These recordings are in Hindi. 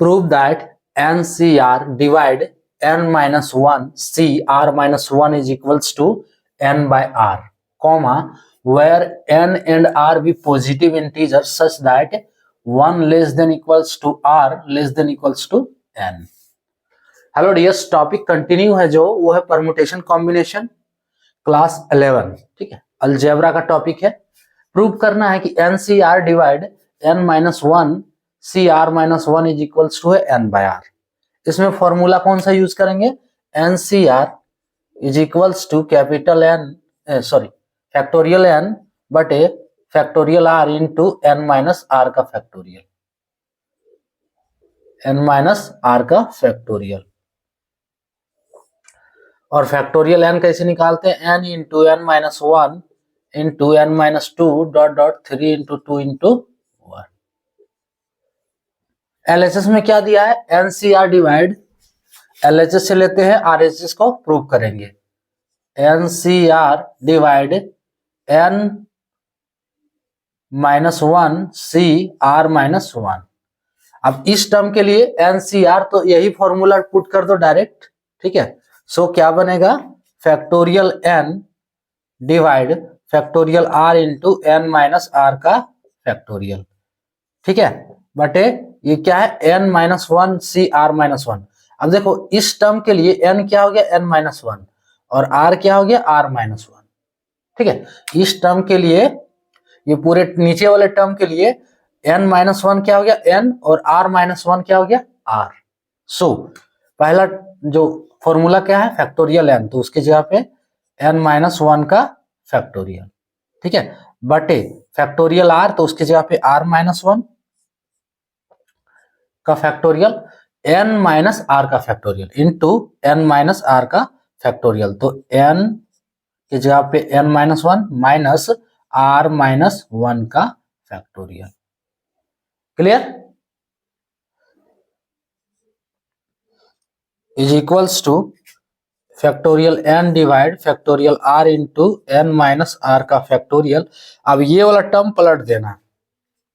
Prove that NCR divide n minus 1 CR minus 1 is equals to n by R, comma, where n and R be positive integers such that 1 less than equals to R less than equals to n. Hello dears, topic continue है जो वो है परमुटेशन कॉम्बिनेशन क्लास 11, ठीक है, अलजेब्रा का टॉपिक है। प्रूव करना है कि NCR divide n minus 1 CR minus 1 is equals to है n बाय R। इसमें फॉर्मूला कौन सा यूज करेंगे? NCR is equals to capital N factorial n बटे factorial R into n minus R का फैक्टोरियल, n माइनस R का फैक्टोरियल। और फैक्टोरियल n कैसे निकालते हैं? n into n minus 1 into n minus 2 dot dot 3 into 2 into 1। LHS में क्या दिया है? एनसीआर डिवाइड, एलएचएस से लेते हैं, आरएचएस को प्रूव करेंगे। NCR divide n minus 1 C R minus 1। अब इस टर्म के लिए एनसीआर तो यही फॉर्मूला पुट कर दो डायरेक्ट, ठीक है। सो क्या बनेगा? Factorial n divide factorial r into n minus R का फैक्टोरियल, ठीक है, बटे ये क्या है? n minus 1 C R minus 1। अब देखो इस टर्म के लिए n क्या हो गया? n माइनस 1 और r क्या हो गया? r माइनस 1, ठीक है। इस टर्म के लिए, ये पूरे नीचे वाले टर्म के लिए n माइनस 1 क्या हो गया? n और r माइनस 1 क्या हो गया? r। सो पहला जो फॉर्मूला क्या है? फैक्टोरियल n, तो उसकी जगह पे n माइनस 1 का फैक्टोरियल, ठीक है, बटे फैक्टोरियल r, तो उसकी जगह पे r माइनस 1 का फैक्टोरियल, n माइनस r का factorial into n minus r का फैक्टोरियल। तो n की जगह पे n minus 1 minus r minus 1 का factorial. Clear? Is equals two factorial n divide factorial r into n minus r का फैक्टोरियल। अब ये वाला टर्म पलट देना है,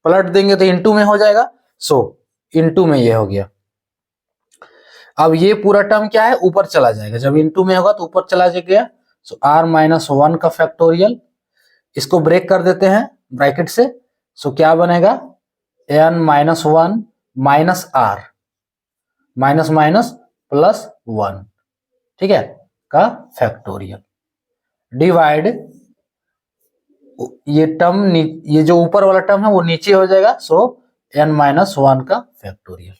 पलट देंगे तो इंटू में हो जाएगा, सो इंटू में ये हो गया। अब ये पूरा टर्म क्या है? ऊपर चला जाएगा, जब इंटू में होगा तो ऊपर चला जाएगा। सो r माइनस 1 का फैक्टोरियल, इसको ब्रेक कर देते हैं ब्रैकेट से। सो क्या बनेगा? n minus 1 minus r minus minus plus 1, ठीक है, का फैक्टोरियल डिवाइड ये टर्म, ये जो ऊपर वाला टर्म है वो नीचे हो जाएगा, सो n माइनस 1 का फैक्टोरियल,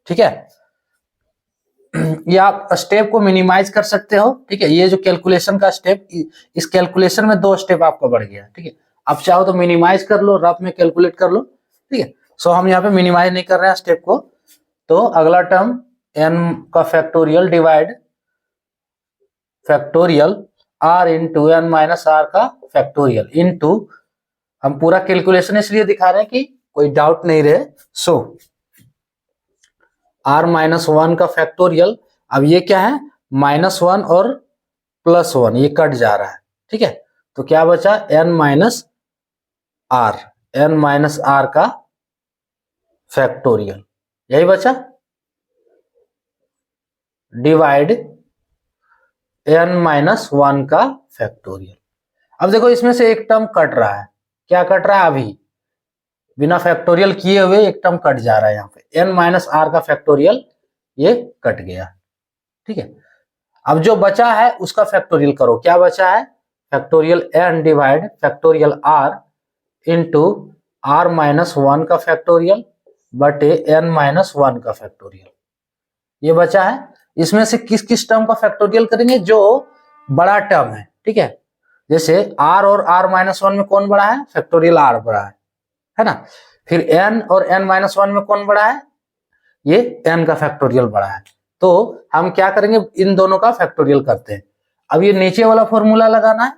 ठीक है। ये आप स्टेप को मिनिमाइज कर सकते हो, ठीक है। ये जो कैलकुलेशन का स्टेप, इस कैलकुलेशन में 2 स्टेप आपका बढ़ गया, ठीक है। आप चाहो तो मिनिमाइज कर लो, रफ में कैलकुलेट कर लो, ठीक है। सो हम यहाँ पे मिनिमाइज नहीं कर रहे हैं स्टेप को। तो अगला टर्म n का factorial divide factorial r into n minus R का फैक्टोरियल इंटू, हम पूरा कैलकुलेशन इसलिए दिखा रहे हैं कि कोई डाउट नहीं रहे। सो r माइनस 1 का फैक्टोरियल, अब ये क्या है? माइनस 1 और प्लस 1 ये कट जा रहा है, ठीक है। तो क्या बचा? n माइनस r का फैक्टोरियल, यही बचा, डिवाइड n माइनस 1 का फैक्टोरियल। अब देखो इसमें से एक टर्म कट रहा है, क्या कट रहा है? अभी बिना फैक्टोरियल किए हुए एक टर्म कट जा रहा है, यहाँ पे n माइनस r का फैक्टोरियल ये कट गया, ठीक है। अब जो बचा है उसका फैक्टोरियल करो। क्या बचा है? Factorial n divide factorial r into r minus 1 का फैक्टोरियल बटे n माइनस 1 का फैक्टोरियल, ये बचा है। इसमें से किस किस टर्म का फैक्टोरियल करेंगे? जो बड़ा टर्म है, ठीक है। जैसे r और r माइनस 1 में कौन बड़ा है? फैक्टोरियल r बड़ा है ना। फिर n और n माइनस 1 में कौन बड़ा है? ये n का फैक्टोरियल बड़ा है। तो हम क्या करेंगे? इन दोनों का फैक्टोरियल करते हैं। अब ये नीचे वाला फॉर्मूला लगाना है,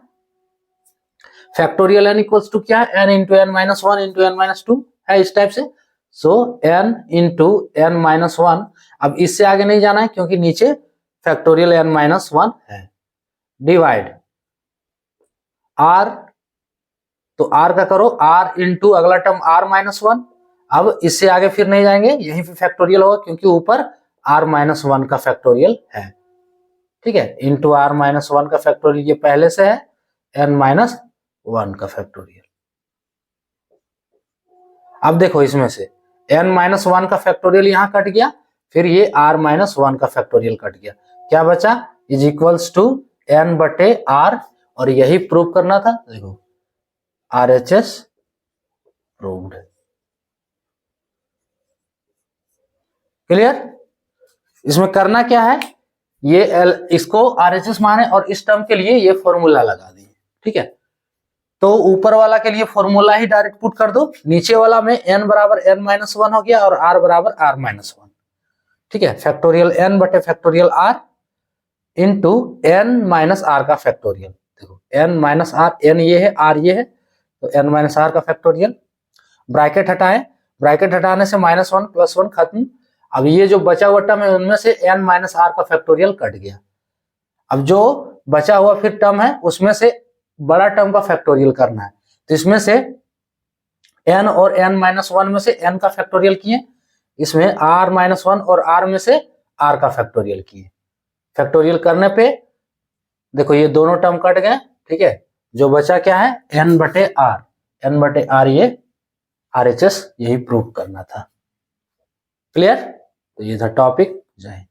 फैक्टोरियल n इक्वल्स टू क्या है? n into n minus 1 into n minus 2 है, इस टाइप से। So n into n minus 1, अब इससे आगे नहीं जाना है क्योंकि नीचे फैक्टोरियल n माइनस 1 है, डिवाइड r, तो r का करो r इंटू अगला टर्म r माइनस 1, अब इससे आगे फिर नहीं जाएंगे, यहीं पे फैक्टोरियल होगा क्योंकि ऊपर r-1 का फैक्टोरियल है, ठीक है, इंटू r-1 का फैक्टोरियल ये पहले से है, n-1 का फैक्टोरियल। अब देखो इसमें से n-1 का फैक्टोरियल यहां कट गया, फिर ये r-1 का फैक्टोरियल कट गया, क्या बचा, इज इक्वल्स टू n/r, और यही प्रूव करना था। देखो RHS प्रूव्ड, क्लियर। इसमें करना क्या है, ये इसको RHS माने और इस टर्म के लिए ये फॉर्मूला लगा दिए, ठीक है। तो ऊपर वाला के लिए फॉर्मूला ही डायरेक्ट पुट कर दो, नीचे वाला में n बराबर n-1 हो गया और r बराबर r-1, ठीक है। फैक्टोरियल n बटे फैक्टोरियल r इंटू n-r का फैक्टोरियल। देखो n-r, n ये है, r ये है, तो n-r का फैक्टोरियल। ब्रैकेट हटाएं, ब्रैकेट हटाने से -1 + 1 खत्म। अब ये जो बचा हुआ टर्म है उनमें से n-r का फैक्टोरियल कट गया। अब जो बचा हुआ फिर टर्म है उसमें से बड़ा टर्म का फैक्टोरियल करना है, तो इसमें से n और n-1 में से n का फैक्टोरियल किए, इसमें r-1 और r में से r का फैक्टोरियल किए। फैक्टोरियल करने पे देखो ये दोनों टर्म कट गए, ठीक है। जो बचा क्या है, n/r, n/r ये RHS, यही प्रूव करना था, क्लियर। तो ये था टॉपिक। जय हिंद।